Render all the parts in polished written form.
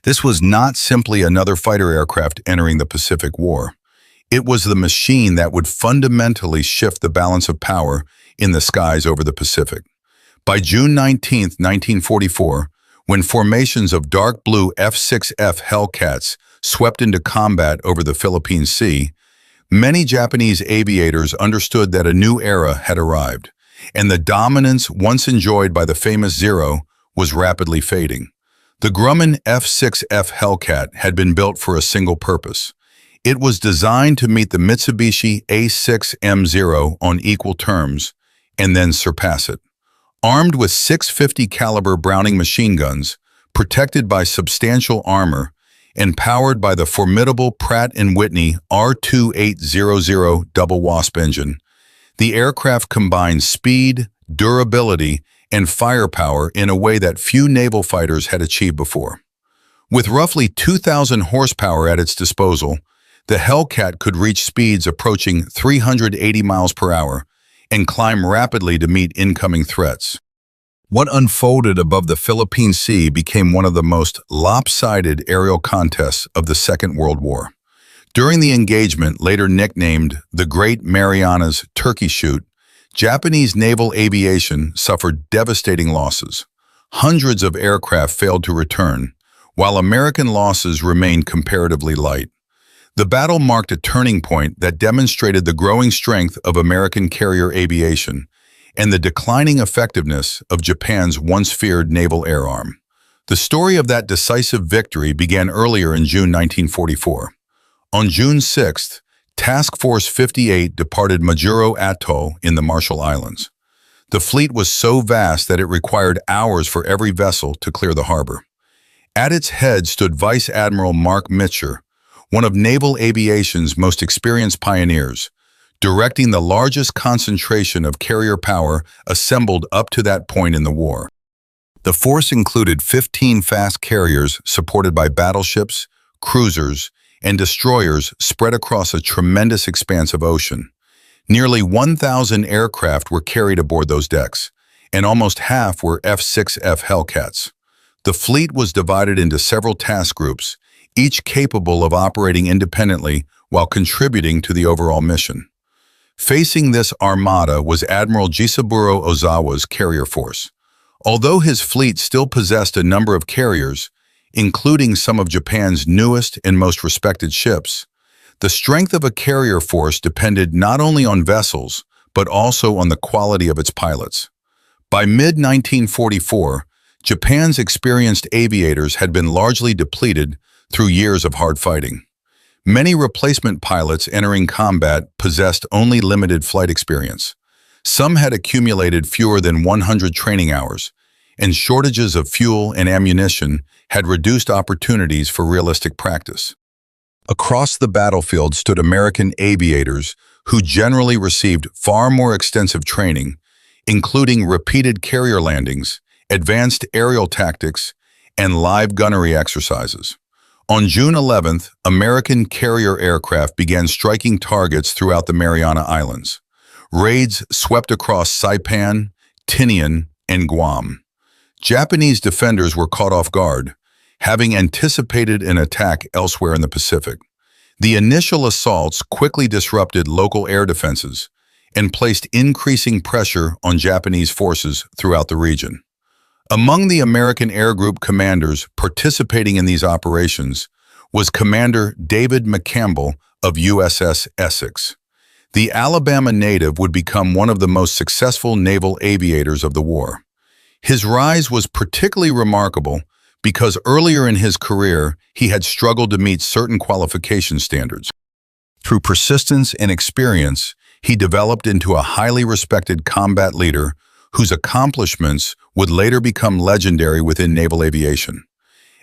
This was not simply another fighter aircraft entering the Pacific War. It was the machine that would fundamentally shift the balance of power in the skies over the Pacific. By June 19, 1944, when formations of dark blue F6F Hellcats swept into combat over the Philippine Sea, many Japanese aviators understood that a new era had arrived, and the dominance once enjoyed by the famous Zero was rapidly fading. The Grumman F6F Hellcat had been built for a single purpose. It was designed to meet the Mitsubishi A6M0 on equal terms and then surpass it. Armed with 650 caliber Browning machine guns, protected by substantial armor, and powered by the formidable Pratt & Whitney R2800 double Wasp engine, the aircraft combined speed, durability, and firepower in a way that few naval fighters had achieved before. With roughly 2,000 horsepower at its disposal, the Hellcat could reach speeds approaching 380 miles per hour and climb rapidly to meet incoming threats. What unfolded above the Philippine Sea became one of the most lopsided aerial contests of the Second World War. During the engagement, later nicknamed the Great Marianas Turkey Shoot, Japanese naval aviation suffered devastating losses. Hundreds of aircraft failed to return, while American losses remained comparatively light. The battle marked a turning point that demonstrated the growing strength of American carrier aviation and the declining effectiveness of Japan's once feared naval air arm. The story of that decisive victory began earlier in June 1944. On June 6th, Task Force 58 departed Majuro Atoll in the Marshall Islands. The fleet was so vast that it required hours for every vessel to clear the harbor. At its head stood Vice Admiral Mark Mitcher, one of naval aviation's most experienced pioneers, directing the largest concentration of carrier power assembled up to that point in the war. The force included 15 fast carriers supported by battleships, cruisers, and destroyers spread across a tremendous expanse of ocean. Nearly 1,000 aircraft were carried aboard those decks, and almost half were F6F Hellcats. The fleet was divided into several task groups, each capable of operating independently while contributing to the overall mission. Facing this armada was Admiral Jisaburo Ozawa's carrier force. Although his fleet still possessed a number of carriers, including some of Japan's newest and most respected ships, the strength of a carrier force depended not only on vessels, but also on the quality of its pilots. By mid-1944, Japan's experienced aviators had been largely depleted through years of hard fighting. Many replacement pilots entering combat possessed only limited flight experience. Some had accumulated fewer than 100 training hours, and shortages of fuel and ammunition had reduced opportunities for realistic practice. Across the battlefield stood American aviators who generally received far more extensive training, including repeated carrier landings, advanced aerial tactics, and live gunnery exercises. On June 11th, American carrier aircraft began striking targets throughout the Mariana Islands. Raids swept across Saipan, Tinian, and Guam. Japanese defenders were caught off guard, having anticipated an attack elsewhere in the Pacific. The initial assaults quickly disrupted local air defenses and placed increasing pressure on Japanese forces throughout the region. Among the American Air Group commanders participating in these operations was Commander David McCampbell of USS Essex. The Alabama native would become one of the most successful naval aviators of the war. His rise was particularly remarkable because earlier in his career, he had struggled to meet certain qualification standards. Through persistence and experience, he developed into a highly respected combat leader whose accomplishments would later become legendary within naval aviation.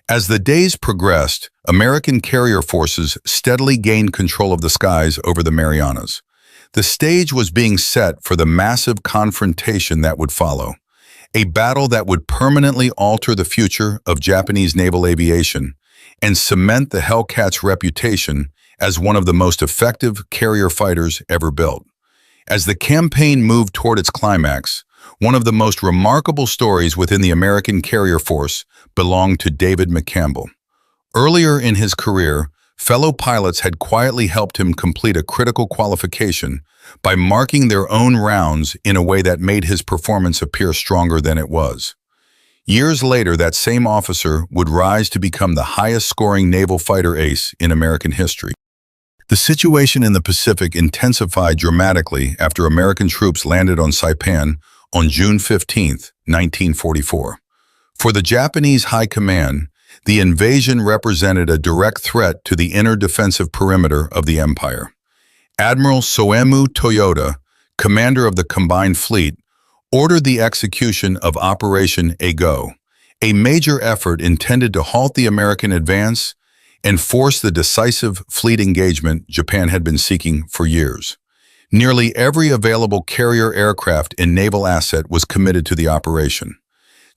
As the days progressed, American carrier forces steadily gained control of the skies over the Marianas. The stage was being set for the massive confrontation that would follow, a battle that would permanently alter the future of Japanese naval aviation and cement the Hellcat's reputation as one of the most effective carrier fighters ever built. As the campaign moved toward its climax, one of the most remarkable stories within the American carrier force belonged to David McCampbell. Earlier in his career, fellow pilots had quietly helped him complete a critical qualification by marking their own rounds in a way that made his performance appear stronger than it was. Years later, that same officer would rise to become the highest-scoring naval fighter ace in American history. The situation in the Pacific intensified dramatically after American troops landed on Saipan on June 15, 1944. For the Japanese High Command, the invasion represented a direct threat to the inner defensive perimeter of the empire. Admiral Soemu Toyoda, commander of the Combined Fleet, ordered the execution of Operation Ego, a major effort intended to halt the American advance and force the decisive fleet engagement Japan had been seeking for years. Nearly every available carrier aircraft and naval asset was committed to the operation.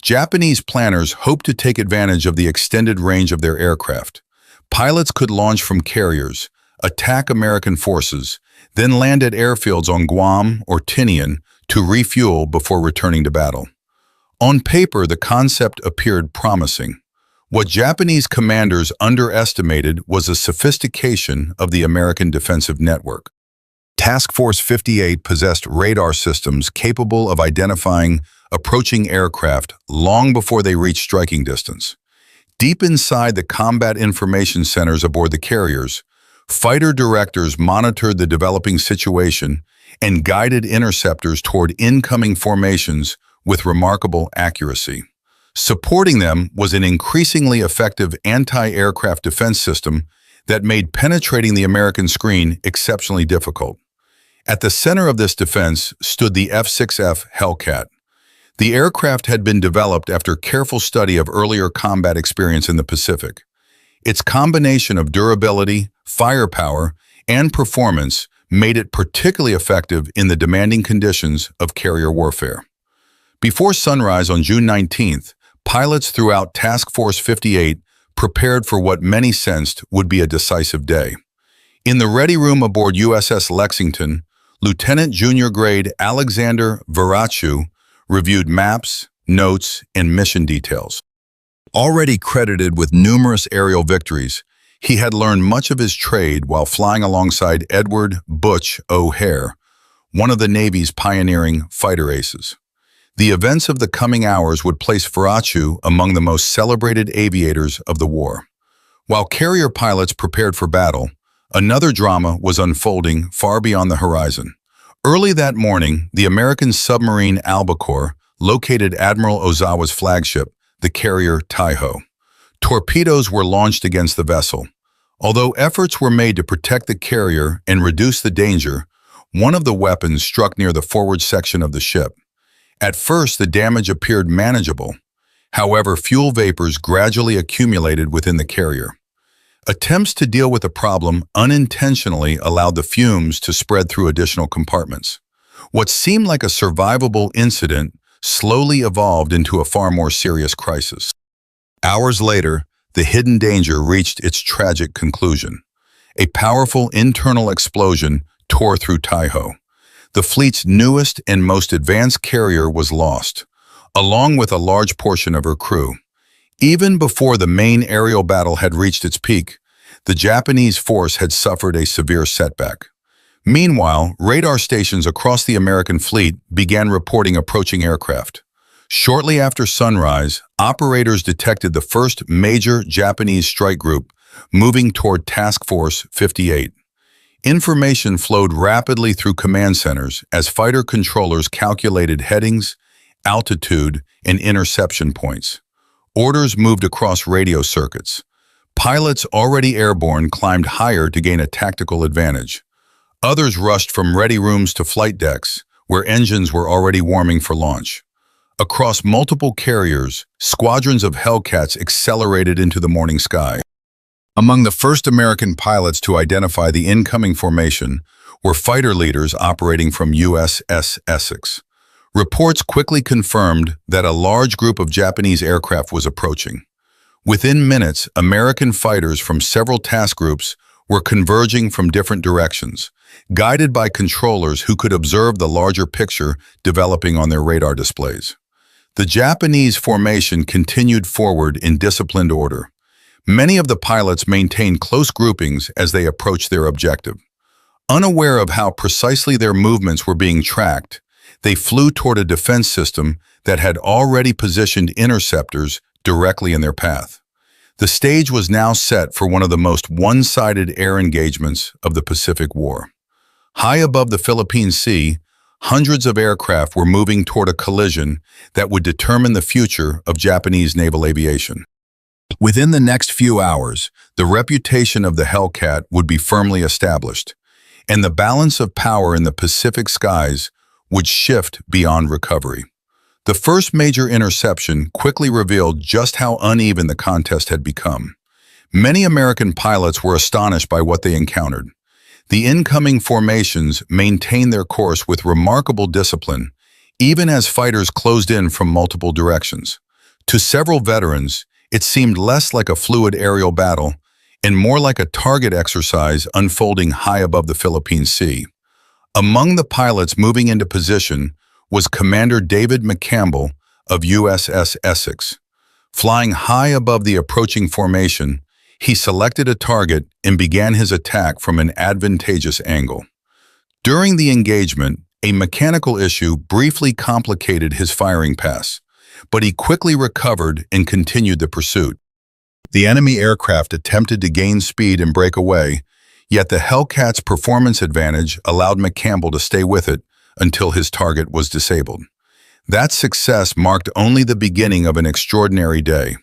Japanese planners hoped to take advantage of the extended range of their aircraft. Pilots could launch from carriers, attack American forces, then land at airfields on Guam or Tinian to refuel before returning to battle. On paper, the concept appeared promising. What Japanese commanders underestimated was the sophistication of the American defensive network. Task Force 58 possessed radar systems capable of identifying approaching aircraft long before they reached striking distance. Deep inside the combat information centers aboard the carriers, fighter directors monitored the developing situation and guided interceptors toward incoming formations with remarkable accuracy. Supporting them was an increasingly effective anti-aircraft defense system that made penetrating the American screen exceptionally difficult. At the center of this defense stood the F6F Hellcat. The aircraft had been developed after careful study of earlier combat experience in the Pacific. Its combination of durability, firepower, and performance made it particularly effective in the demanding conditions of carrier warfare. Before sunrise on June 19th, pilots throughout Task Force 58 prepared for what many sensed would be a decisive day. In the ready room aboard USS Lexington, Lieutenant Junior Grade Alexander Verachu reviewed maps, notes, and mission details. Already credited with numerous aerial victories, he had learned much of his trade while flying alongside Edward "Butch" O'Hare, one of the Navy's pioneering fighter aces. The events of the coming hours would place Verachu among the most celebrated aviators of the war. While carrier pilots prepared for battle, another drama was unfolding far beyond the horizon. Early that morning, the American submarine Albacore located Admiral Ozawa's flagship, the carrier Taiho. Torpedoes were launched against the vessel. Although efforts were made to protect the carrier and reduce the danger, one of the weapons struck near the forward section of the ship. At first, the damage appeared manageable. However, fuel vapors gradually accumulated within the carrier. Attempts to deal with the problem unintentionally allowed the fumes to spread through additional compartments. What seemed like a survivable incident slowly evolved into a far more serious crisis. Hours later, the hidden danger reached its tragic conclusion. A powerful internal explosion tore through Taiho. The fleet's newest and most advanced carrier was lost, along with a large portion of her crew. Even before the main aerial battle had reached its peak, the Japanese force had suffered a severe setback. Meanwhile, radar stations across the American fleet began reporting approaching aircraft. Shortly after sunrise, operators detected the first major Japanese strike group moving toward Task Force 58. Information flowed rapidly through command centers as fighter controllers calculated headings, altitude, and interception points. Orders moved across radio circuits. Pilots already airborne climbed higher to gain a tactical advantage. Others rushed from ready rooms to flight decks, where engines were already warming for launch. Across multiple carriers, squadrons of Hellcats accelerated into the morning sky. Among the first American pilots to identify the incoming formation were fighter leaders operating from USS Essex. Reports quickly confirmed that a large group of Japanese aircraft was approaching. Within minutes, American fighters from several task groups were converging from different directions, guided by controllers who could observe the larger picture developing on their radar displays. The Japanese formation continued forward in disciplined order. Many of the pilots maintained close groupings as they approached their objective. Unaware of how precisely their movements were being tracked, they flew toward a defense system that had already positioned interceptors directly in their path. The stage was now set for one of the most one-sided air engagements of the Pacific War. High above the Philippine Sea, hundreds of aircraft were moving toward a collision that would determine the future of Japanese naval aviation. Within the next few hours, the reputation of the Hellcat would be firmly established, and the balance of power in the Pacific skies would shift beyond recovery. The first major interception quickly revealed just how uneven the contest had become. Many American pilots were astonished by what they encountered. The incoming formations maintained their course with remarkable discipline, even as fighters closed in from multiple directions. To several veterans, it seemed less like a fluid aerial battle and more like a target exercise unfolding high above the Philippine Sea. Among the pilots moving into position was Commander David McCampbell of USS Essex. Flying high above the approaching formation, he selected a target and began his attack from an advantageous angle. During the engagement, a mechanical issue briefly complicated his firing pass, but he quickly recovered and continued the pursuit. The enemy aircraft attempted to gain speed and break away, yet the Hellcat's performance advantage allowed McCampbell to stay with it until his target was disabled. That success marked only the beginning of an extraordinary day.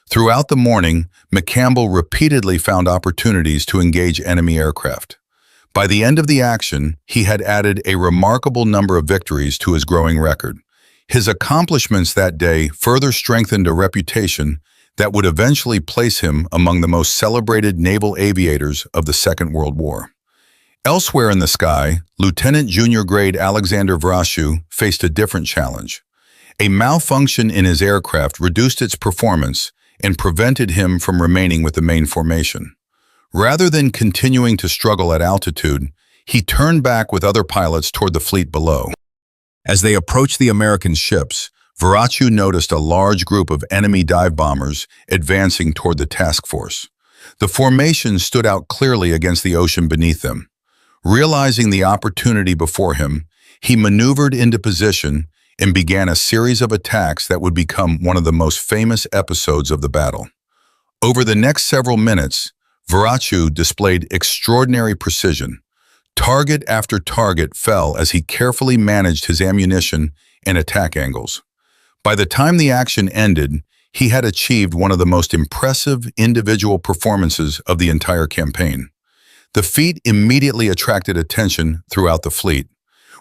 Throughout the morning, McCampbell repeatedly found opportunities to engage enemy aircraft. By the end of the action, he had added a remarkable number of victories to his growing record. His accomplishments that day further strengthened a reputation that would eventually place him among the most celebrated naval aviators of the Second World War. Elsewhere in the sky, Lieutenant Junior Grade Alexander Vrashew faced a different challenge. A malfunction in his aircraft reduced its performance and prevented him from remaining with the main formation. Rather than continuing to struggle at altitude, he turned back with other pilots toward the fleet below. As they approached the American ships, Vrashew noticed a large group of enemy dive bombers advancing toward the task force. The formation stood out clearly against the ocean beneath them. Realizing the opportunity before him, he maneuvered into position and began a series of attacks that would become one of the most famous episodes of the battle. Over the next several minutes, Vrashew displayed extraordinary precision. Target after target fell as he carefully managed his ammunition and attack angles. By the time the action ended, he had achieved one of the most impressive individual performances of the entire campaign. The feat immediately attracted attention throughout the fleet.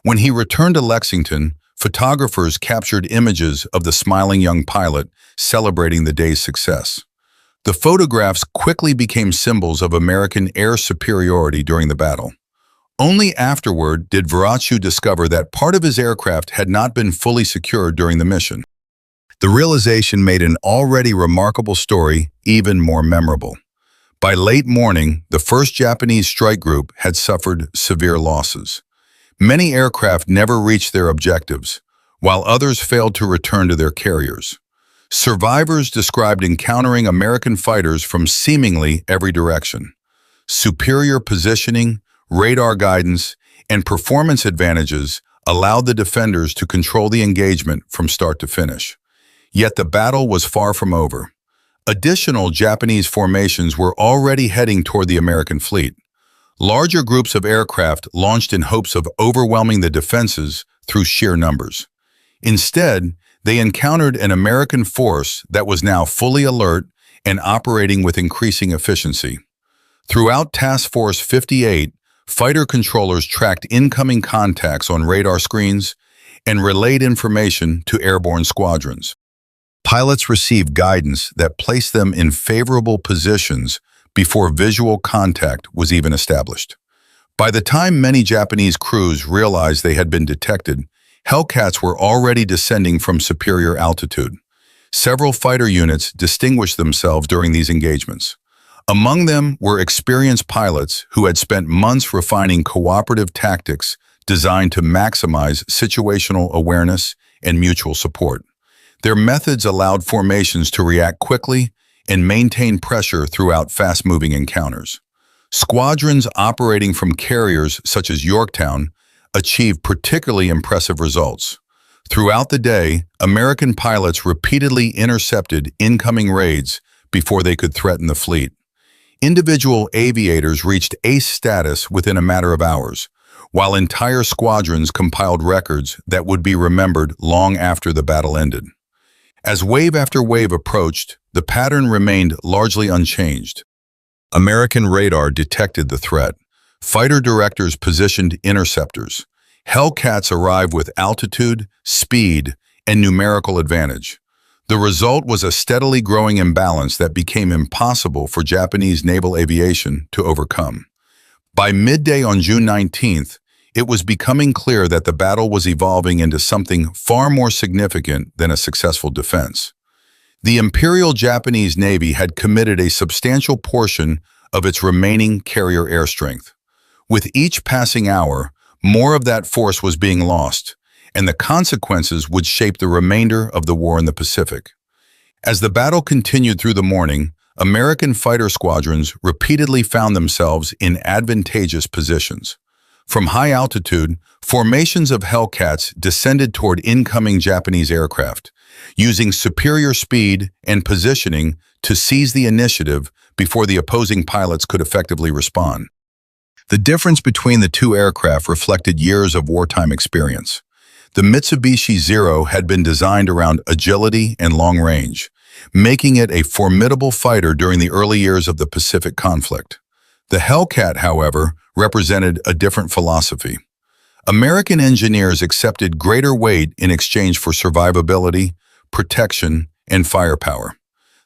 When he returned to Lexington, photographers captured images of the smiling young pilot celebrating the day's success. The photographs quickly became symbols of American air superiority during the battle. Only afterward did Vrashew discover that part of his aircraft had not been fully secured during the mission. The realization made an already remarkable story even more memorable. By late morning, the first Japanese strike group had suffered severe losses. Many aircraft never reached their objectives, while others failed to return to their carriers. Survivors described encountering American fighters from seemingly every direction. Superior positioning, radar guidance, and performance advantages allowed the defenders to control the engagement from start to finish. Yet the battle was far from over. Additional Japanese formations were already heading toward the American fleet. Larger groups of aircraft launched in hopes of overwhelming the defenses through sheer numbers. Instead, they encountered an American force that was now fully alert and operating with increasing efficiency. Throughout Task Force 58, fighter controllers tracked incoming contacts on radar screens and relayed information to airborne squadrons. Pilots received guidance that placed them in favorable positions before visual contact was even established. By the time many Japanese crews realized they had been detected, Hellcats were already descending from superior altitude. Several fighter units distinguished themselves during these engagements. Among them were experienced pilots who had spent months refining cooperative tactics designed to maximize situational awareness and mutual support. Their methods allowed formations to react quickly and maintain pressure throughout fast-moving encounters. Squadrons operating from carriers such as Yorktown achieved particularly impressive results. Throughout the day, American pilots repeatedly intercepted incoming raids before they could threaten the fleet. Individual aviators reached ace status within a matter of hours, while entire squadrons compiled records that would be remembered long after the battle ended. As wave after wave approached, the pattern remained largely unchanged. American radar detected the threat. Fighter directors positioned interceptors. Hellcats arrived with altitude, speed, and numerical advantage. The result was a steadily growing imbalance that became impossible for Japanese naval aviation to overcome. By midday on June 19th, it was becoming clear that the battle was evolving into something far more significant than a successful defense. The Imperial Japanese Navy had committed a substantial portion of its remaining carrier air strength. With each passing hour, more of that force was being lost, and the consequences would shape the remainder of the war in the Pacific. As the battle continued through the morning, American fighter squadrons repeatedly found themselves in advantageous positions. From high altitude, formations of Hellcats descended toward incoming Japanese aircraft, using superior speed and positioning to seize the initiative before the opposing pilots could effectively respond. The difference between the two aircraft reflected years of wartime experience. The Mitsubishi Zero had been designed around agility and long range, making it a formidable fighter during the early years of the Pacific conflict. The Hellcat, however, represented a different philosophy. American engineers accepted greater weight in exchange for survivability, protection, and firepower.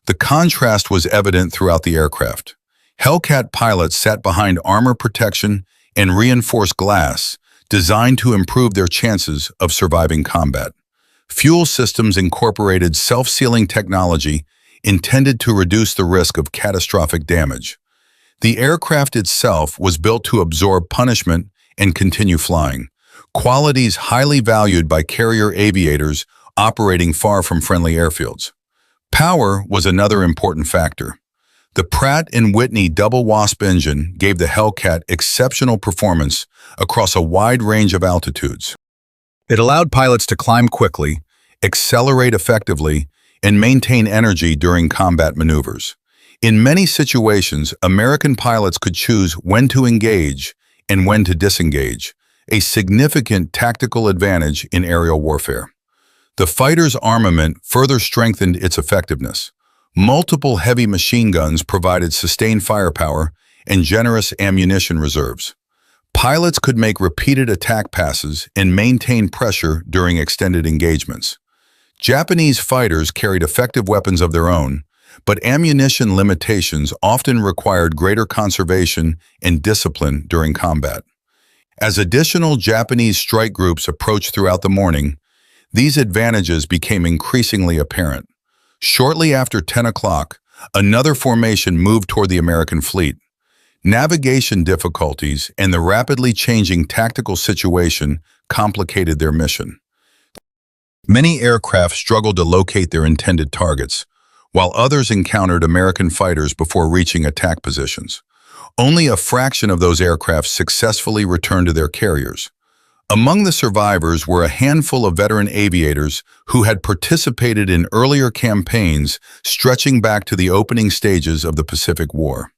The contrast was evident throughout the aircraft. Hellcat pilots sat behind armor protection and reinforced glass, designed to improve their chances of surviving combat. Fuel systems incorporated self-sealing technology intended to reduce the risk of catastrophic damage. The aircraft itself was built to absorb punishment and continue flying, qualities highly valued by carrier aviators operating far from friendly airfields. Power was another important factor. The Pratt & Whitney double WASP engine gave the Hellcat exceptional performance across a wide range of altitudes. It allowed pilots to climb quickly, accelerate effectively, and maintain energy during combat maneuvers. In many situations, American pilots could choose when to engage and when to disengage, a significant tactical advantage in aerial warfare. The fighter's armament further strengthened its effectiveness. Multiple heavy machine guns provided sustained firepower and generous ammunition reserves. Pilots could make repeated attack passes and maintain pressure during extended engagements. Japanese fighters carried effective weapons of their own, but ammunition limitations often required greater conservation and discipline during combat. As additional Japanese strike groups approached throughout the morning, these advantages became increasingly apparent. Shortly after 10 o'clock, another formation moved toward the American fleet. Navigation difficulties and the rapidly changing tactical situation complicated their mission. Many aircraft struggled to locate their intended targets, while others encountered American fighters before reaching attack positions. Only a fraction of those aircraft successfully returned to their carriers. Among the survivors were a handful of veteran aviators who had participated in earlier campaigns stretching back to the opening stages of the Pacific War.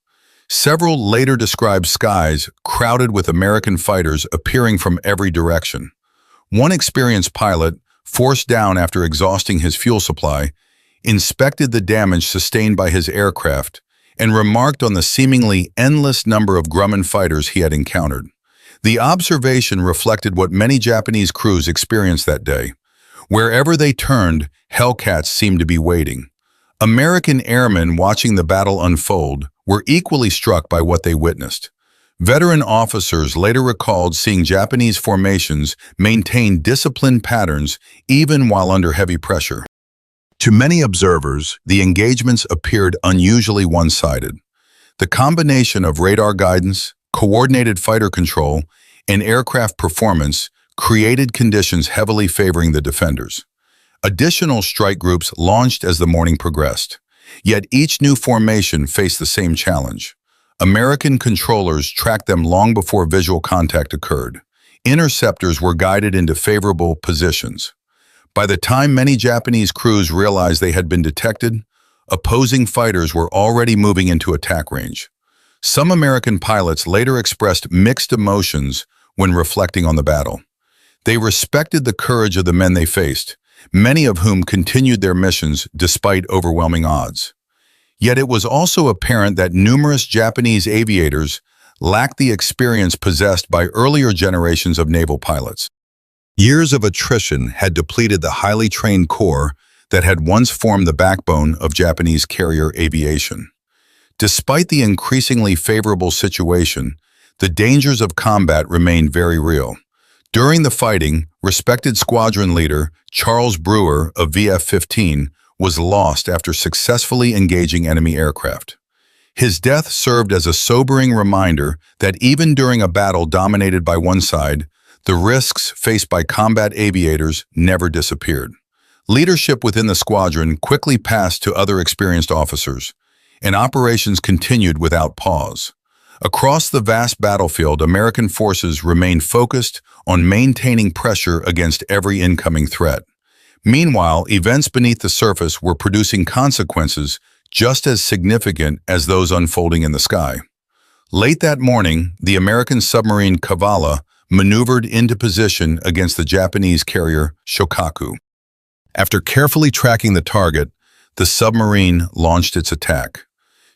Several later described skies crowded with American fighters appearing from every direction. One experienced pilot, forced down after exhausting his fuel supply, inspected the damage sustained by his aircraft and remarked on the seemingly endless number of Grumman fighters he had encountered. The observation reflected what many Japanese crews experienced that day. Wherever they turned, Hellcats seemed to be waiting. American airmen watching the battle unfold were equally struck by what they witnessed. Veteran officers later recalled seeing Japanese formations maintain disciplined patterns even while under heavy pressure. To many observers, the engagements appeared unusually one-sided. The combination of radar guidance, coordinated fighter control, and aircraft performance created conditions heavily favoring the defenders. Additional strike groups launched as the morning progressed. Yet each new formation faced the same challenge. American controllers tracked them long before visual contact occurred. Interceptors were guided into favorable positions. By the time many Japanese crews realized they had been detected, opposing fighters were already moving into attack range. Some American pilots later expressed mixed emotions when reflecting on the battle. They respected the courage of the men they faced, many of whom continued their missions despite overwhelming odds. Yet it was also apparent that numerous Japanese aviators lacked the experience possessed by earlier generations of naval pilots. Years of attrition had depleted the highly trained corps that had once formed the backbone of Japanese carrier aviation. Despite the increasingly favorable situation, the dangers of combat remained very real. During the fighting, respected squadron leader Charles Brewer of VF-15 was lost after successfully engaging enemy aircraft. His death served as a sobering reminder that even during a battle dominated by one side, the risks faced by combat aviators never disappeared. Leadership within the squadron quickly passed to other experienced officers, and operations continued without pause. Across the vast battlefield, American forces remained focused on maintaining pressure against every incoming threat. Meanwhile, events beneath the surface were producing consequences just as significant as those unfolding in the sky. Late that morning, the American submarine Kavala maneuvered into position against the Japanese carrier Shokaku. After carefully tracking the target, the submarine launched its attack.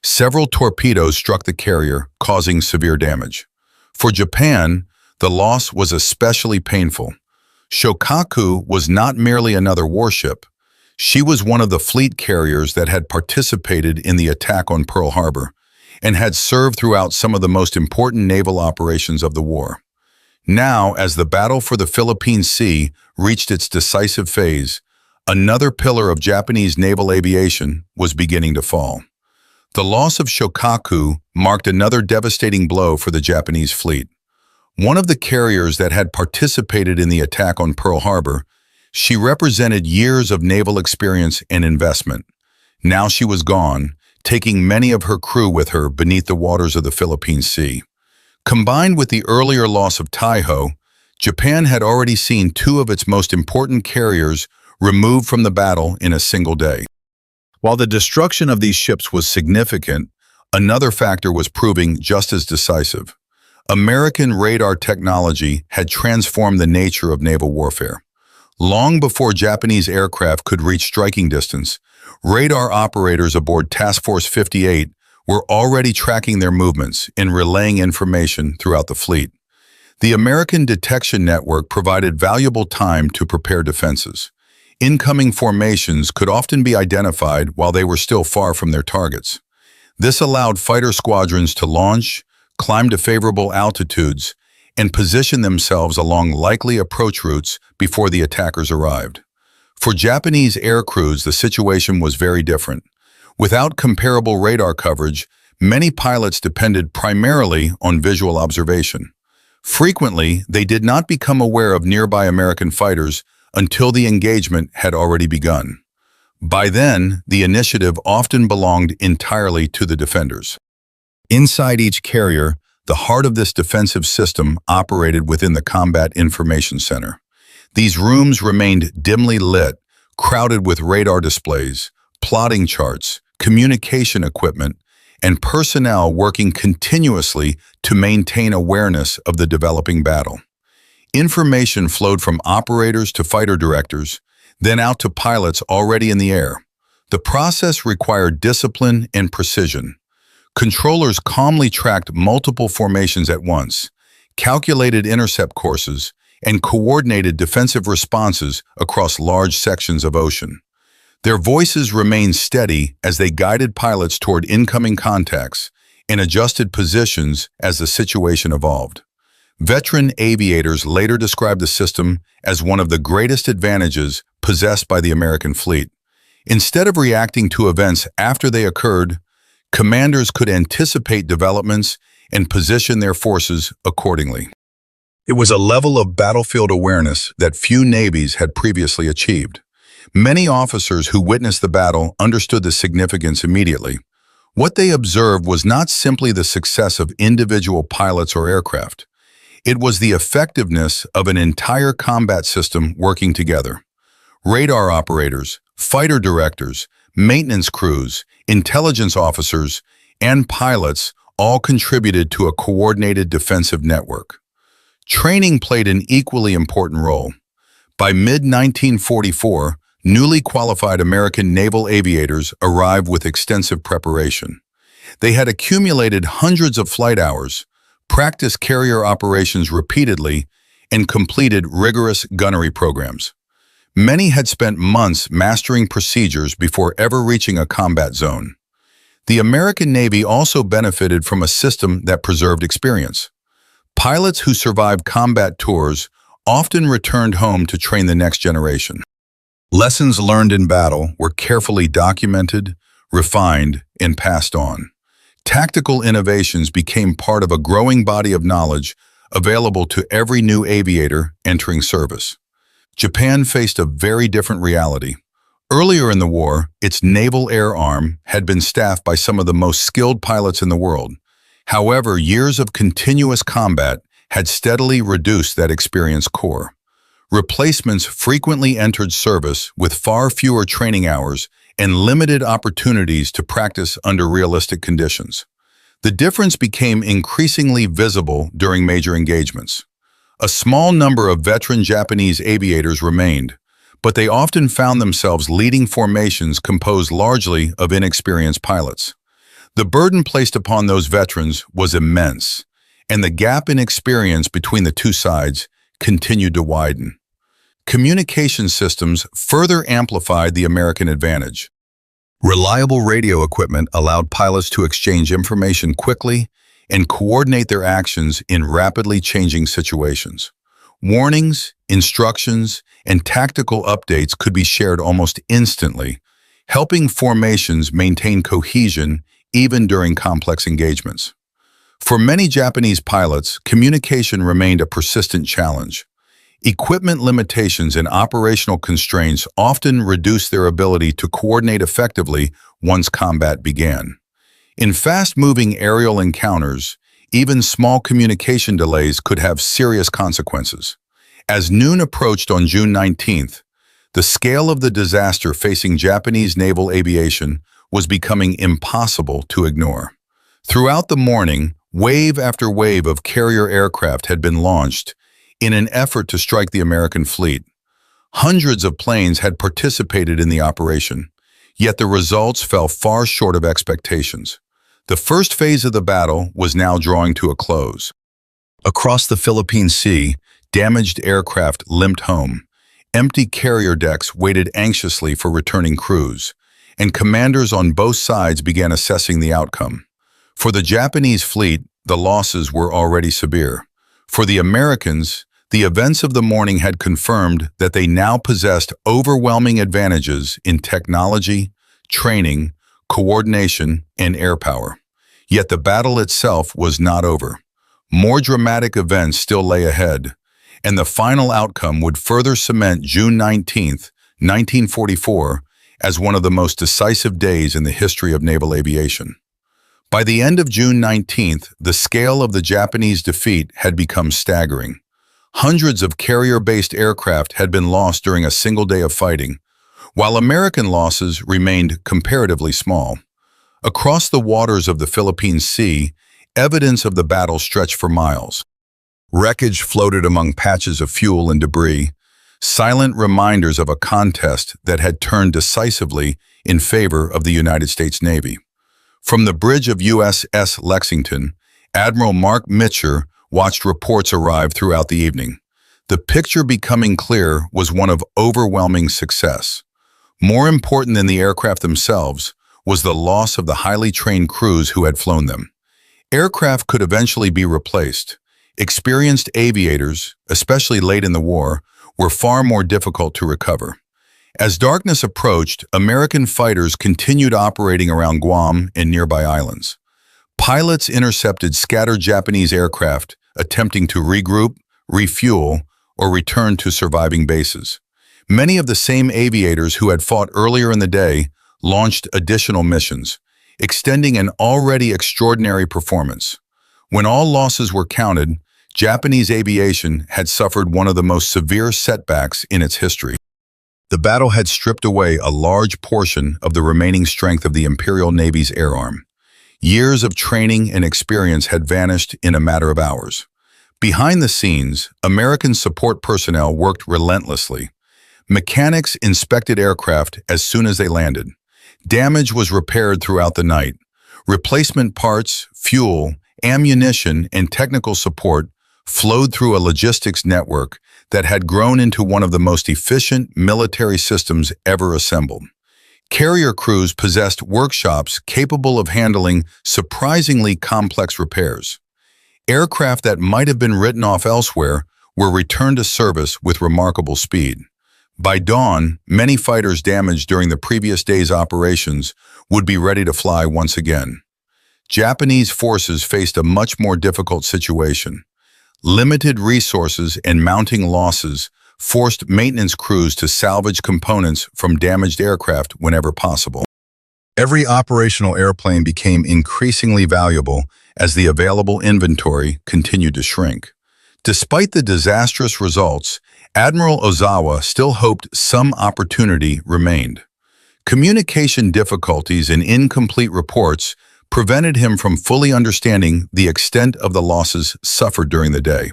Several torpedoes struck the carrier, causing severe damage. For Japan, the loss was especially painful. Shokaku was not merely another warship. She was one of the fleet carriers that had participated in the attack on Pearl Harbor and had served throughout some of the most important naval operations of the war. Now, as the battle for the Philippine Sea reached its decisive phase, another pillar of Japanese naval aviation was beginning to fall. The loss of Shokaku marked another devastating blow for the Japanese fleet. One of the carriers that had participated in the attack on Pearl Harbor, she represented years of naval experience and investment. Now she was gone, taking many of her crew with her beneath the waters of the Philippine Sea. Combined with the earlier loss of Taiho, Japan had already seen two of its most important carriers removed from the battle in a single day. While the destruction of these ships was significant, another factor was proving just as decisive. American radar technology had transformed the nature of naval warfare. Long before Japanese aircraft could reach striking distance, radar operators aboard Task Force 58 were already tracking their movements and relaying information throughout the fleet. The American detection network provided valuable time to prepare defenses. Incoming formations could often be identified while they were still far from their targets. This allowed fighter squadrons to launch, climb to favorable altitudes, and position themselves along likely approach routes before the attackers arrived. For Japanese air crews, the situation was very different. Without comparable radar coverage, many pilots depended primarily on visual observation. Frequently, they did not become aware of nearby American fighters until the engagement had already begun. By then, the initiative often belonged entirely to the defenders. Inside each carrier, the heart of this defensive system operated within the Combat Information Center. These rooms remained dimly lit, crowded with radar displays, plotting charts, communication equipment, and personnel working continuously to maintain awareness of the developing battle. Information flowed from operators to fighter directors, then out to pilots already in the air. The process required discipline and precision. Controllers calmly tracked multiple formations at once, calculated intercept courses, and coordinated defensive responses across large sections of ocean. Their voices remained steady as they guided pilots toward incoming contacts and adjusted positions as the situation evolved. Veteran aviators later described the system as one of the greatest advantages possessed by the American fleet. Instead of reacting to events after they occurred, commanders could anticipate developments and position their forces accordingly. It was a level of battlefield awareness that few navies had previously achieved. Many officers who witnessed the battle understood the significance immediately. What they observed was not simply the success of individual pilots or aircraft. It was the effectiveness of an entire combat system working together. Radar operators, fighter directors, maintenance crews, intelligence officers, and pilots all contributed to a coordinated defensive network. Training played an equally important role. By mid-1944, newly qualified American naval aviators arrived with extensive preparation. They had accumulated hundreds of flight hours, practiced carrier operations repeatedly, and completed rigorous gunnery programs. Many had spent months mastering procedures before ever reaching a combat zone. The American Navy also benefited from a system that preserved experience. Pilots who survived combat tours often returned home to train the next generation. Lessons learned in battle were carefully documented, refined, and passed on. Tactical innovations became part of a growing body of knowledge available to every new aviator entering service. Japan faced a very different reality. Earlier in the war, its naval air arm had been staffed by some of the most skilled pilots in the world. However, years of continuous combat had steadily reduced that experienced core. Replacements frequently entered service with far fewer training hours and limited opportunities to practice under realistic conditions. The difference became increasingly visible during major engagements. A small number of veteran Japanese aviators remained, but they often found themselves leading formations composed largely of inexperienced pilots. The burden placed upon those veterans was immense, and the gap in experience between the two sides continued to widen. Communication systems further amplified the American advantage. Reliable radio equipment allowed pilots to exchange information quickly and coordinate their actions in rapidly changing situations. Warnings, instructions, and tactical updates could be shared almost instantly, helping formations maintain cohesion even during complex engagements. For many Japanese pilots, communication remained a persistent challenge. Equipment limitations and operational constraints often reduced their ability to coordinate effectively once combat began. In fast-moving aerial encounters, even small communication delays could have serious consequences. As noon approached on June 19th, the scale of the disaster facing Japanese naval aviation was becoming impossible to ignore. Throughout the morning, wave after wave of carrier aircraft had been launched in an effort to strike the American fleet. Hundreds of planes had participated in the operation, yet the results fell far short of expectations. The first phase of the battle was now drawing to a close. Across the Philippine Sea, damaged aircraft limped home. Empty carrier decks waited anxiously for returning crews, and commanders on both sides began assessing the outcome. For the Japanese fleet, the losses were already severe. For the Americans, the events of the morning had confirmed that they now possessed overwhelming advantages in technology, training, coordination, and air power. Yet the battle itself was not over. More dramatic events still lay ahead, and the final outcome would further cement June 19, 1944, as one of the most decisive days in the history of naval aviation. By the end of June 19th, the scale of the Japanese defeat had become staggering. Hundreds of carrier-based aircraft had been lost during a single day of fighting, while American losses remained comparatively small. Across the waters of the Philippine Sea, evidence of the battle stretched for miles. Wreckage floated among patches of fuel and debris, silent reminders of a contest that had turned decisively in favor of the United States Navy. From the bridge of USS Lexington, Admiral Mark Mitcher watched reports arrive throughout the evening. The picture becoming clear was one of overwhelming success. More important than the aircraft themselves was the loss of the highly trained crews who had flown them. Aircraft could eventually be replaced. Experienced aviators, especially late in the war, were far more difficult to recover. As darkness approached, American fighters continued operating around Guam and nearby islands. Pilots intercepted scattered Japanese aircraft, attempting to regroup, refuel, or return to surviving bases. Many of the same aviators who had fought earlier in the day launched additional missions, extending an already extraordinary performance. When all losses were counted, Japanese aviation had suffered one of the most severe setbacks in its history. The battle had stripped away a large portion of the remaining strength of the Imperial Navy's air arm. Years of training and experience had vanished in a matter of hours. Behind the scenes, American support personnel worked relentlessly. Mechanics inspected aircraft as soon as they landed. Damage was repaired throughout the night. Replacement parts, fuel, ammunition, and technical support flowed through a logistics network that had grown into one of the most efficient military systems ever assembled. Carrier crews possessed workshops capable of handling surprisingly complex repairs. Aircraft that might have been written off elsewhere were returned to service with remarkable speed. By dawn, many fighters damaged during the previous day's operations would be ready to fly once again. Japanese forces faced a much more difficult situation. Limited resources and mounting losses forced maintenance crews to salvage components from damaged aircraft whenever possible. Every operational airplane became increasingly valuable as the available inventory continued to shrink. Despite the disastrous results, Admiral Ozawa still hoped some opportunity remained. Communication difficulties and incomplete reports prevented him from fully understanding the extent of the losses suffered during the day.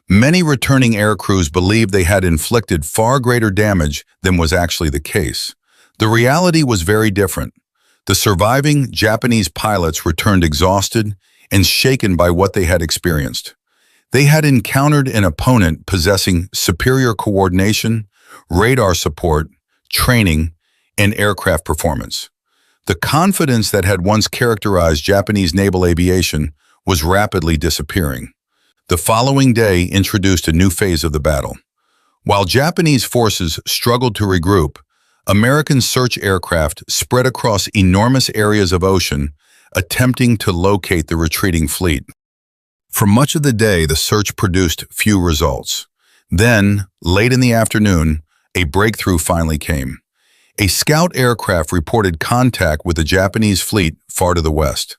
Many returning aircrews believed they had inflicted far greater damage than was actually the case. The reality was very different. The surviving Japanese pilots returned exhausted and shaken by what they had experienced. They had encountered an opponent possessing superior coordination, radar support, training, and aircraft performance. The confidence that had once characterized Japanese naval aviation was rapidly disappearing. The following day introduced a new phase of the battle. While Japanese forces struggled to regroup, American search aircraft spread across enormous areas of ocean, attempting to locate the retreating fleet. For much of the day, the search produced few results. Then, late in the afternoon, a breakthrough finally came. A scout aircraft reported contact with the Japanese fleet far to the west.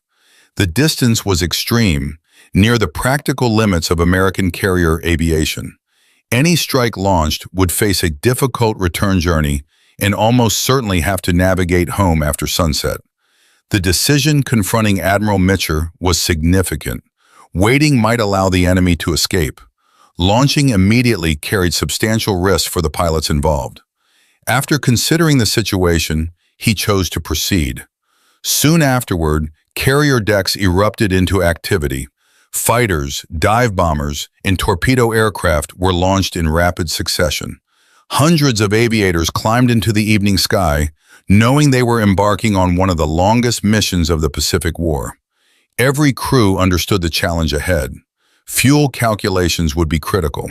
The distance was extreme, near the practical limits of American carrier aviation. Any strike launched would face a difficult return journey and almost certainly have to navigate home after sunset. The decision confronting Admiral Mitcher was significant. Waiting might allow the enemy to escape. Launching immediately carried substantial risks for the pilots involved. After considering the situation, he chose to proceed. Soon afterward, carrier decks erupted into activity. Fighters, dive bombers, and torpedo aircraft were launched in rapid succession. Hundreds of aviators climbed into the evening sky, knowing they were embarking on one of the longest missions of the Pacific War. Every crew understood the challenge ahead. Fuel calculations would be critical.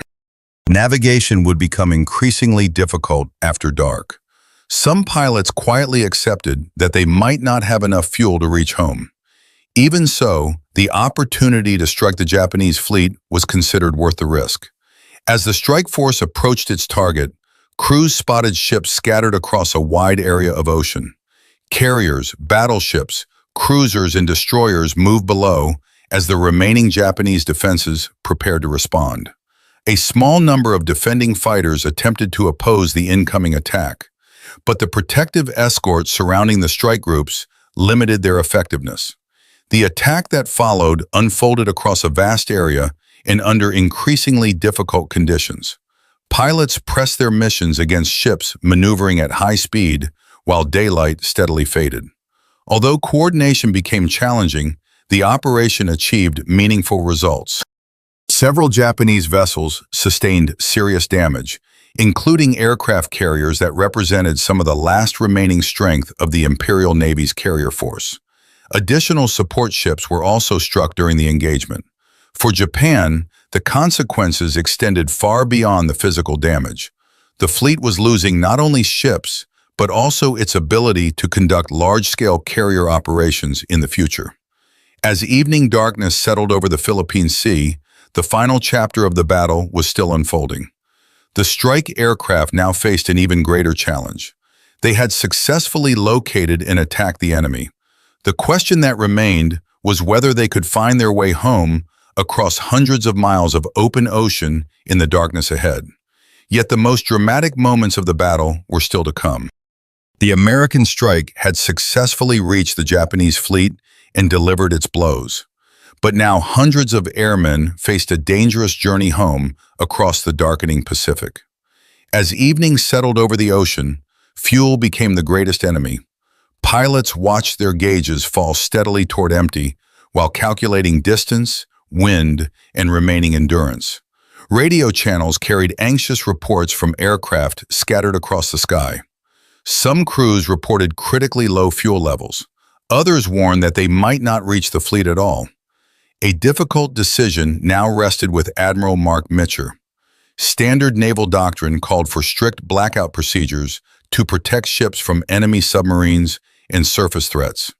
Navigation would become increasingly difficult after dark. Some pilots quietly accepted that they might not have enough fuel to reach home. Even so, the opportunity to strike the Japanese fleet was considered worth the risk. As the strike force approached its target, crews spotted ships scattered across a wide area of ocean. Carriers, battleships, cruisers, and destroyers moved below as the remaining Japanese defenses prepared to respond. A small number of defending fighters attempted to oppose the incoming attack, but the protective escort surrounding the strike groups limited their effectiveness. The attack that followed unfolded across a vast area and under increasingly difficult conditions. Pilots pressed their missions against ships maneuvering at high speed while daylight steadily faded. Although coordination became challenging, the operation achieved meaningful results. Several Japanese vessels sustained serious damage, including aircraft carriers that represented some of the last remaining strength of the Imperial Navy's carrier force. Additional support ships were also struck during the engagement. For Japan, the consequences extended far beyond the physical damage. The fleet was losing not only ships, but also its ability to conduct large-scale carrier operations in the future. As evening darkness settled over the Philippine Sea, the final chapter of the battle was still unfolding. The strike aircraft now faced an even greater challenge. They had successfully located and attacked the enemy. The question that remained was whether they could find their way home across hundreds of miles of open ocean in the darkness ahead. Yet the most dramatic moments of the battle were still to come. The American strike had successfully reached the Japanese fleet and delivered its blows. But now hundreds of airmen faced a dangerous journey home across the darkening Pacific. As evening settled over the ocean, fuel became the greatest enemy. Pilots watched their gauges fall steadily toward empty while calculating distance, wind, and remaining endurance. Radio channels carried anxious reports from aircraft scattered across the sky. Some crews reported critically low fuel levels. Others warned that they might not reach the fleet at all. A difficult decision now rested with Admiral Mark Mitcher. Standard naval doctrine called for strict blackout procedures to protect ships from enemy submarines and surface threats.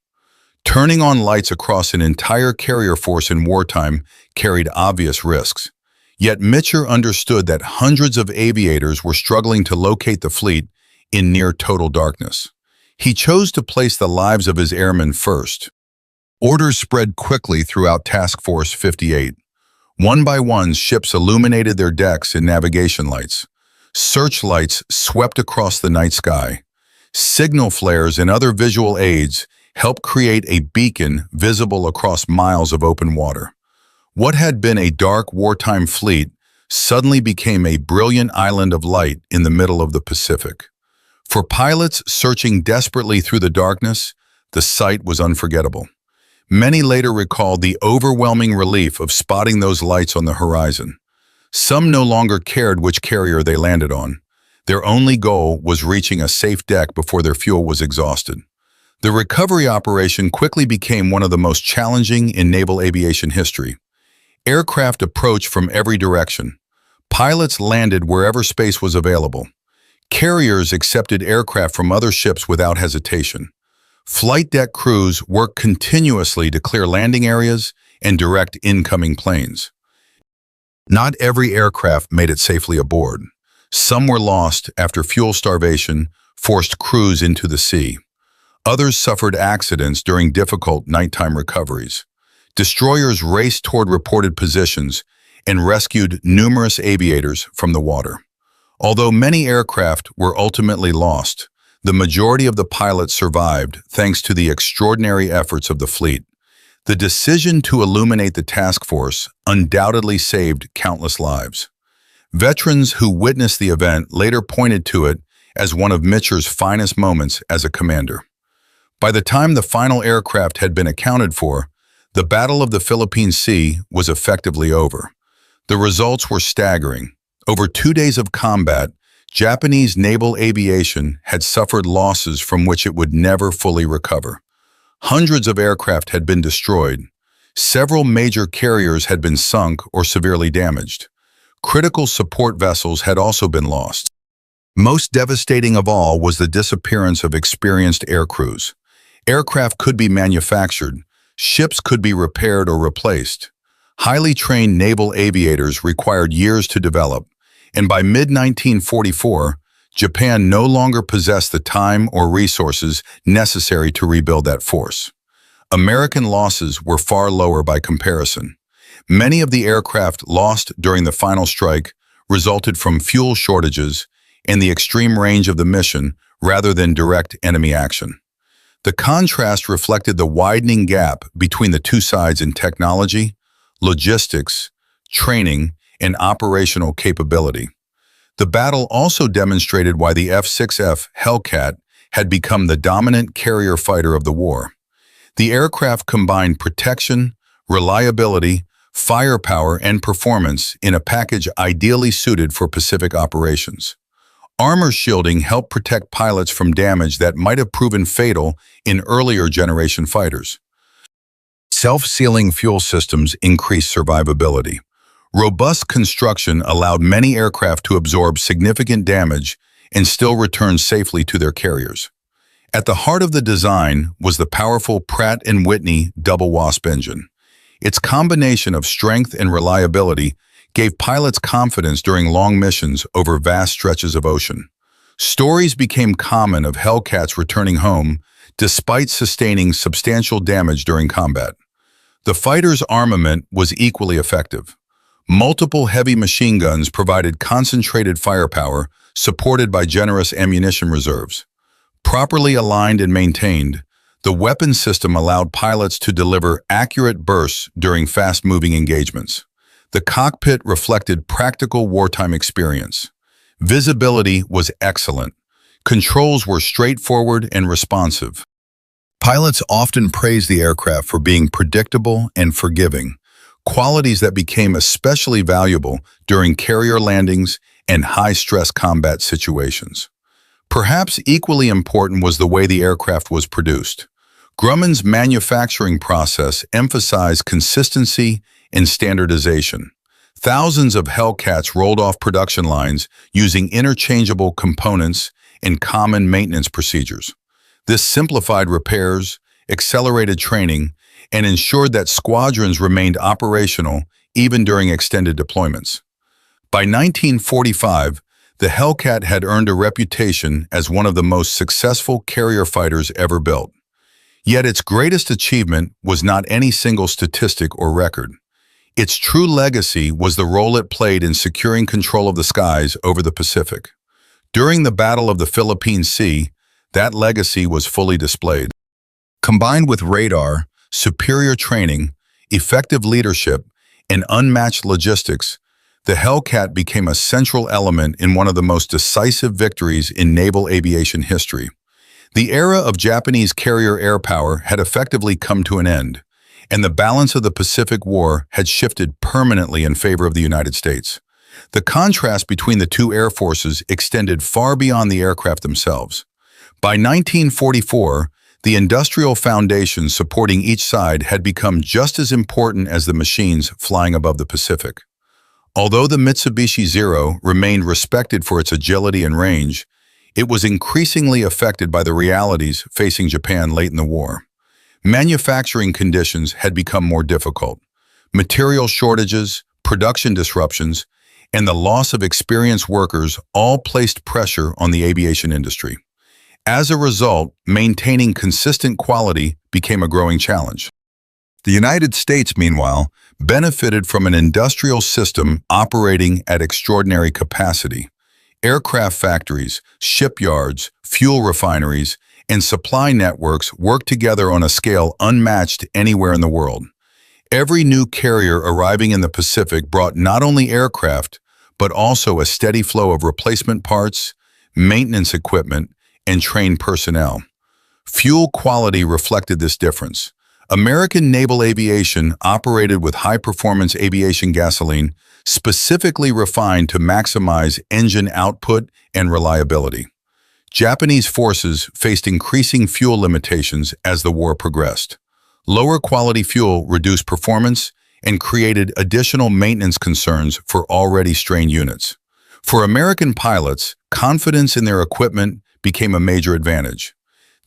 Turning on lights across an entire carrier force in wartime carried obvious risks. Yet Mitcher understood that hundreds of aviators were struggling to locate the fleet in near total darkness. He chose to place the lives of his airmen first. Orders spread quickly throughout Task Force 58. One by one, ships illuminated their decks in navigation lights. Searchlights swept across the night sky. Signal flares and other visual aids helped create a beacon visible across miles of open water. What had been a dark wartime fleet suddenly became a brilliant island of light in the middle of the Pacific. For pilots searching desperately through the darkness, the sight was unforgettable. Many later recalled the overwhelming relief of spotting those lights on the horizon. Some no longer cared which carrier they landed on. Their only goal was reaching a safe deck before their fuel was exhausted. The recovery operation quickly became one of the most challenging in naval aviation history. Aircraft approached from every direction. Pilots landed wherever space was available. Carriers accepted aircraft from other ships without hesitation. Flight deck crews worked continuously to clear landing areas and direct incoming planes. Not every aircraft made it safely aboard. Some were lost after fuel starvation forced crews into the sea. Others suffered accidents during difficult nighttime recoveries. Destroyers raced toward reported positions and rescued numerous aviators from the water. Although many aircraft were ultimately lost, the majority of the pilots survived thanks to the extraordinary efforts of the fleet. The decision to illuminate the task force undoubtedly saved countless lives. Veterans who witnessed the event later pointed to it as one of Mitcher's finest moments as a commander. By the time the final aircraft had been accounted for, the Battle of the Philippine Sea was effectively over. The results were staggering. Over 2 days of combat, Japanese naval aviation had suffered losses from which it would never fully recover. Hundreds of aircraft had been destroyed. Several major carriers had been sunk or severely damaged. Critical support vessels had also been lost. Most devastating of all was the disappearance of experienced air crews. Aircraft could be manufactured, ships could be repaired or replaced. Highly trained naval aviators required years to develop, and by mid-1944, Japan no longer possessed the time or resources necessary to rebuild that force. American losses were far lower by comparison. Many of the aircraft lost during the final strike resulted from fuel shortages and the extreme range of the mission rather than direct enemy action. The contrast reflected the widening gap between the two sides in technology, logistics, training, and operational capability. The battle also demonstrated why the F6F Hellcat had become the dominant carrier fighter of the war. The aircraft combined protection, reliability, firepower, and performance in a package ideally suited for Pacific operations. Armor shielding helped protect pilots from damage that might have proven fatal in earlier generation fighters. Self-sealing fuel systems increased survivability. Robust construction allowed many aircraft to absorb significant damage and still return safely to their carriers. At the heart of the design was the powerful Pratt & Whitney double WASP engine. Its combination of strength and reliability gave pilots confidence during long missions over vast stretches of ocean. Stories became common of Hellcats returning home despite sustaining substantial damage during combat. The fighter's armament was equally effective. Multiple heavy machine guns provided concentrated firepower supported by generous ammunition reserves. Properly aligned and maintained, the weapon system allowed pilots to deliver accurate bursts during fast-moving engagements. The cockpit reflected practical wartime experience. Visibility was excellent. Controls were straightforward and responsive. Pilots often praised the aircraft for being predictable and forgiving, qualities that became especially valuable during carrier landings and high-stress combat situations. Perhaps equally important was the way the aircraft was produced. Grumman's manufacturing process emphasized consistency and standardization. Thousands of Hellcats rolled off production lines using interchangeable components and common maintenance procedures. This simplified repairs, accelerated training, and ensured that squadrons remained operational even during extended deployments. By 1945, the Hellcat had earned a reputation as one of the most successful carrier fighters ever built. Yet its greatest achievement was not any single statistic or record. Its true legacy was the role it played in securing control of the skies over the Pacific. During the Battle of the Philippine Sea, that legacy was fully displayed. Combined with radar, superior training, effective leadership, and unmatched logistics, the Hellcat became a central element in one of the most decisive victories in naval aviation history. The era of Japanese carrier air power had effectively come to an end, and the balance of the Pacific War had shifted permanently in favor of the United States. The contrast between the two air forces extended far beyond the aircraft themselves. By 1944, the industrial foundations supporting each side had become just as important as the machines flying above the Pacific. Although the Mitsubishi Zero remained respected for its agility and range, it was increasingly affected by the realities facing Japan late in the war. Manufacturing conditions had become more difficult. Material shortages, production disruptions, and the loss of experienced workers all placed pressure on the aviation industry. As a result, maintaining consistent quality became a growing challenge. The United States, meanwhile, benefited from an industrial system operating at extraordinary capacity. Aircraft factories, shipyards, fuel refineries, and supply networks worked together on a scale unmatched anywhere in the world. Every new carrier arriving in the Pacific brought not only aircraft, but also a steady flow of replacement parts, maintenance equipment, and trained personnel. Fuel quality reflected this difference. American naval aviation operated with high-performance aviation gasoline, specifically refined to maximize engine output and reliability. Japanese forces faced increasing fuel limitations as the war progressed. Lower quality fuel reduced performance and created additional maintenance concerns for already strained units. For American pilots, confidence in their equipment became a major advantage.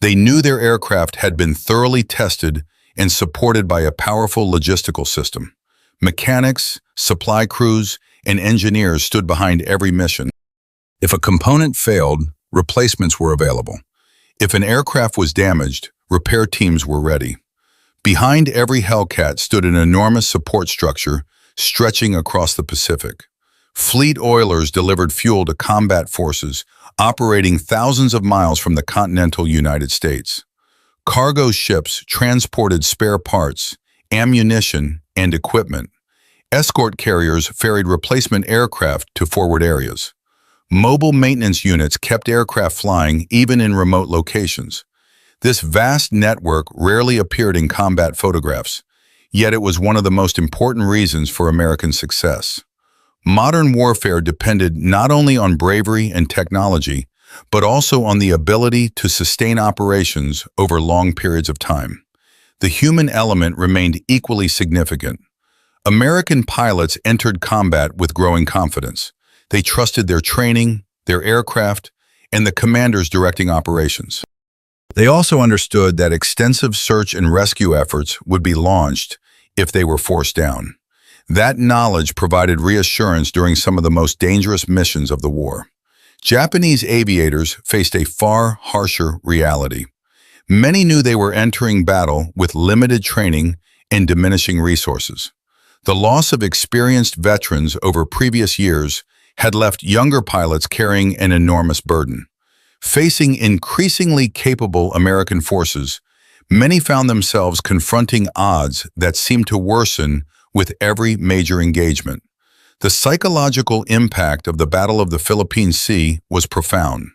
They knew their aircraft had been thoroughly tested and supported by a powerful logistical system. Mechanics, supply crews, and engineers stood behind every mission. If a component failed, replacements were available. If an aircraft was damaged, repair teams were ready. Behind every Hellcat stood an enormous support structure stretching across the Pacific. Fleet oilers delivered fuel to combat forces operating thousands of miles from the continental United States. Cargo ships transported spare parts, ammunition, and equipment. Escort carriers ferried replacement aircraft to forward areas. Mobile maintenance units kept aircraft flying even in remote locations. This vast network rarely appeared in combat photographs, yet it was one of the most important reasons for American success. Modern warfare depended not only on bravery and technology, but also on the ability to sustain operations over long periods of time. The human element remained equally significant. American pilots entered combat with growing confidence. They trusted their training, their aircraft, and the commanders directing operations. They also understood that extensive search and rescue efforts would be launched if they were forced down. That knowledge provided reassurance during some of the most dangerous missions of the war. Japanese aviators faced a far harsher reality. Many knew they were entering battle with limited training and diminishing resources. The loss of experienced veterans over previous years had left younger pilots carrying an enormous burden. Facing increasingly capable American forces, many found themselves confronting odds that seemed to worsen with every major engagement. The psychological impact of the Battle of the Philippine Sea was profound.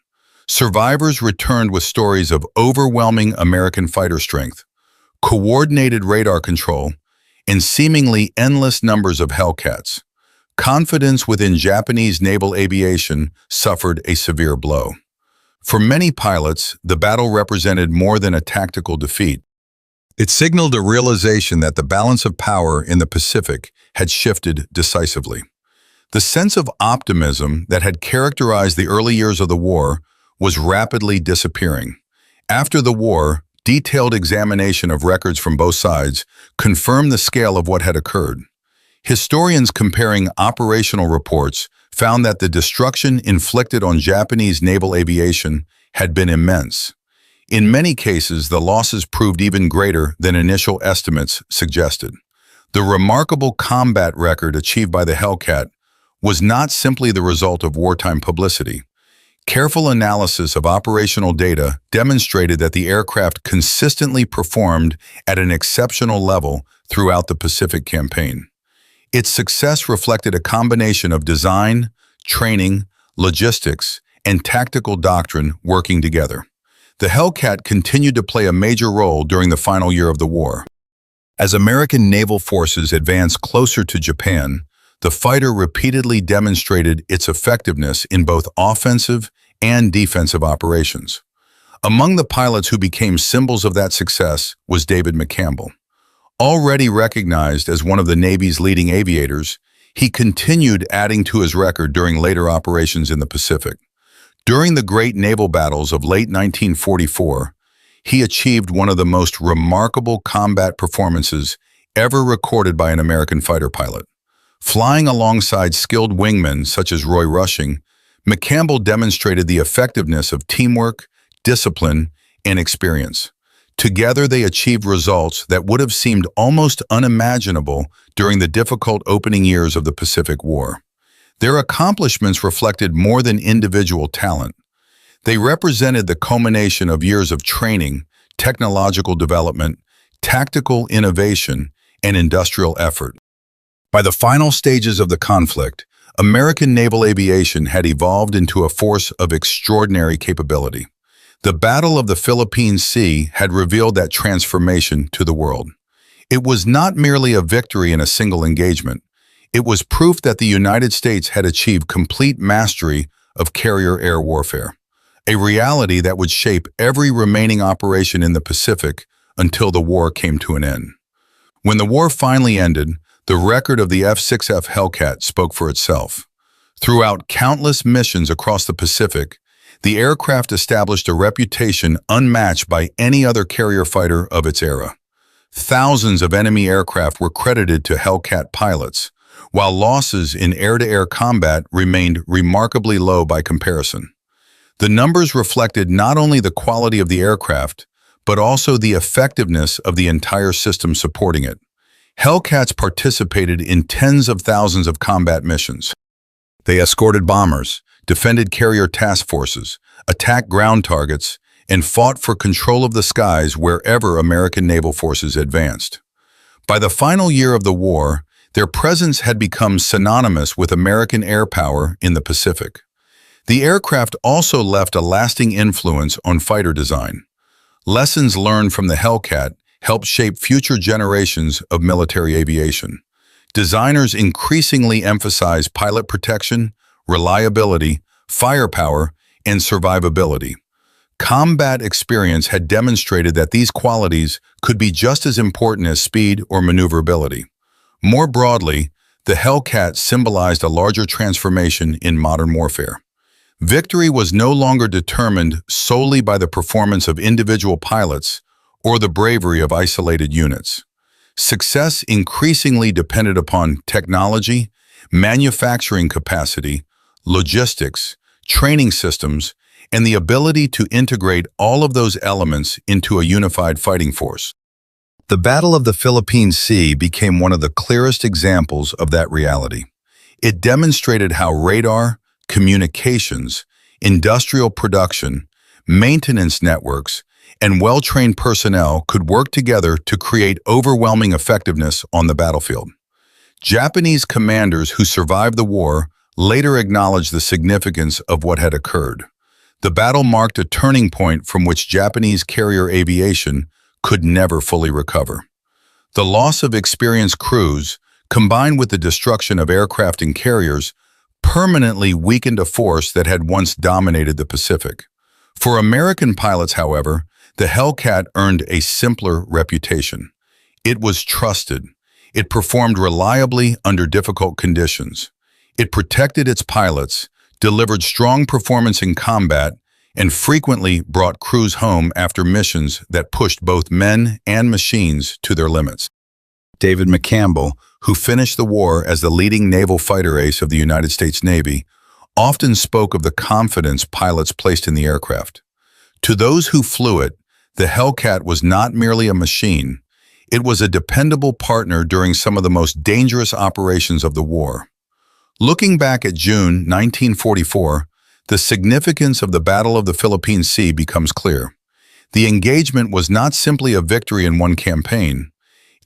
Survivors returned with stories of overwhelming American fighter strength, coordinated radar control, and seemingly endless numbers of Hellcats. Confidence within Japanese naval aviation suffered a severe blow. For many pilots, the battle represented more than a tactical defeat. It signaled a realization that the balance of power in the Pacific had shifted decisively. The sense of optimism that had characterized the early years of the war was rapidly disappearing. After the war, detailed examination of records from both sides confirmed the scale of what had occurred. Historians comparing operational reports found that the destruction inflicted on Japanese naval aviation had been immense. In many cases, the losses proved even greater than initial estimates suggested. The remarkable combat record achieved by the Hellcat was not simply the result of wartime publicity. Careful analysis of operational data demonstrated that the aircraft consistently performed at an exceptional level throughout the Pacific campaign. Its success reflected a combination of design, training, logistics, and tactical doctrine working together. The Hellcat continued to play a major role during the final year of the war. As American naval forces advanced closer to Japan, the fighter repeatedly demonstrated its effectiveness in both offensive and defensive operations. Among the pilots who became symbols of that success was David McCampbell. Already recognized as one of the Navy's leading aviators, he continued adding to his record during later operations in the Pacific. During the great naval battles of late 1944, he achieved one of the most remarkable combat performances ever recorded by an American fighter pilot. Flying alongside skilled wingmen such as Roy Rushing, McCampbell demonstrated the effectiveness of teamwork, discipline, and experience. Together, they achieved results that would have seemed almost unimaginable during the difficult opening years of the Pacific War. Their accomplishments reflected more than individual talent. They represented the culmination of years of training, technological development, tactical innovation, and industrial effort. By the final stages of the conflict, American naval aviation had evolved into a force of extraordinary capability. The Battle of the Philippine Sea had revealed that transformation to the world. It was not merely a victory in a single engagement. It was proof that the United States had achieved complete mastery of carrier air warfare, a reality that would shape every remaining operation in the Pacific until the war came to an end. When the war finally ended, the record of the F6F Hellcat spoke for itself. Throughout countless missions across the Pacific, the aircraft established a reputation unmatched by any other carrier fighter of its era. Thousands of enemy aircraft were credited to Hellcat pilots, while losses in air-to-air combat remained remarkably low by comparison. The numbers reflected not only the quality of the aircraft, but also the effectiveness of the entire system supporting it. Hellcats participated in tens of thousands of combat missions. They escorted bombers, defended carrier task forces, attacked ground targets, and fought for control of the skies wherever American naval forces advanced. By the final year of the war, their presence had become synonymous with American air power in the Pacific. The aircraft also left a lasting influence on fighter design. Lessons learned from the Hellcat helped shape future generations of military aviation. Designers increasingly emphasize pilot protection, reliability, firepower, and survivability. Combat experience had demonstrated that these qualities could be just as important as speed or maneuverability. More broadly, the Hellcat symbolized a larger transformation in modern warfare. Victory was no longer determined solely by the performance of individual pilots or the bravery of isolated units. Success increasingly depended upon technology, manufacturing capacity, logistics, training systems, and the ability to integrate all of those elements into a unified fighting force. The Battle of the Philippine Sea became one of the clearest examples of that reality. It demonstrated how radar, communications, industrial production, maintenance networks, and well-trained personnel could work together to create overwhelming effectiveness on the battlefield. Japanese commanders who survived the war later acknowledged the significance of what had occurred. The battle marked a turning point from which Japanese carrier aviation could never fully recover. The loss of experienced crews, combined with the destruction of aircraft and carriers, permanently weakened a force that had once dominated the Pacific. For American pilots, however, the Hellcat earned a simpler reputation. It was trusted. It performed reliably under difficult conditions. It protected its pilots, delivered strong performance in combat, and frequently brought crews home after missions that pushed both men and machines to their limits. David McCampbell, who finished the war as the leading naval fighter ace of the United States Navy, often spoke of the confidence pilots placed in the aircraft. To those who flew it, the Hellcat was not merely a machine. It was a dependable partner during some of the most dangerous operations of the war. Looking back at June 1944, the significance of the Battle of the Philippine Sea becomes clear. The engagement was not simply a victory in one campaign.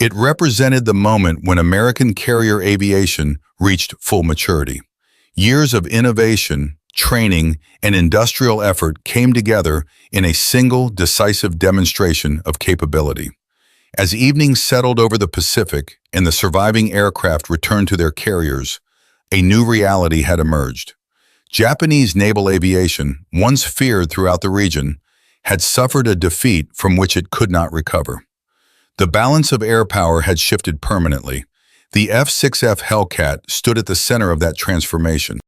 It represented the moment when American carrier aviation reached full maturity. Years of innovation, training, and industrial effort came together in a single, decisive demonstration of capability. As evening settled over the Pacific and the surviving aircraft returned to their carriers, a new reality had emerged. Japanese naval aviation, once feared throughout the region, had suffered a defeat from which it could not recover. The balance of air power had shifted permanently. The F6F Hellcat stood at the center of that transformation.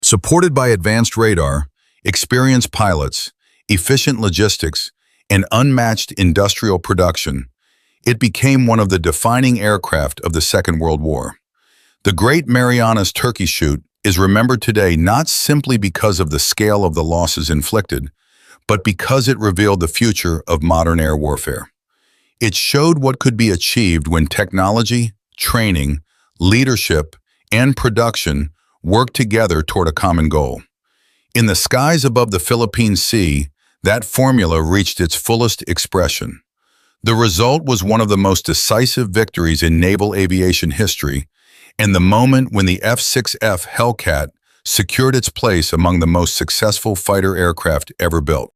Supported by advanced radar, experienced pilots, efficient logistics, and unmatched industrial production, it became one of the defining aircraft of the Second World War. The Great Marianas Turkey Shoot is remembered today not simply because of the scale of the losses inflicted, but because it revealed the future of modern air warfare. It showed what could be achieved when technology, training, leadership, and production worked together toward a common goal. In the skies above the Philippine Sea, that formula reached its fullest expression. The result was one of the most decisive victories in naval aviation history, and the moment when the F6F Hellcat secured its place among the most successful fighter aircraft ever built.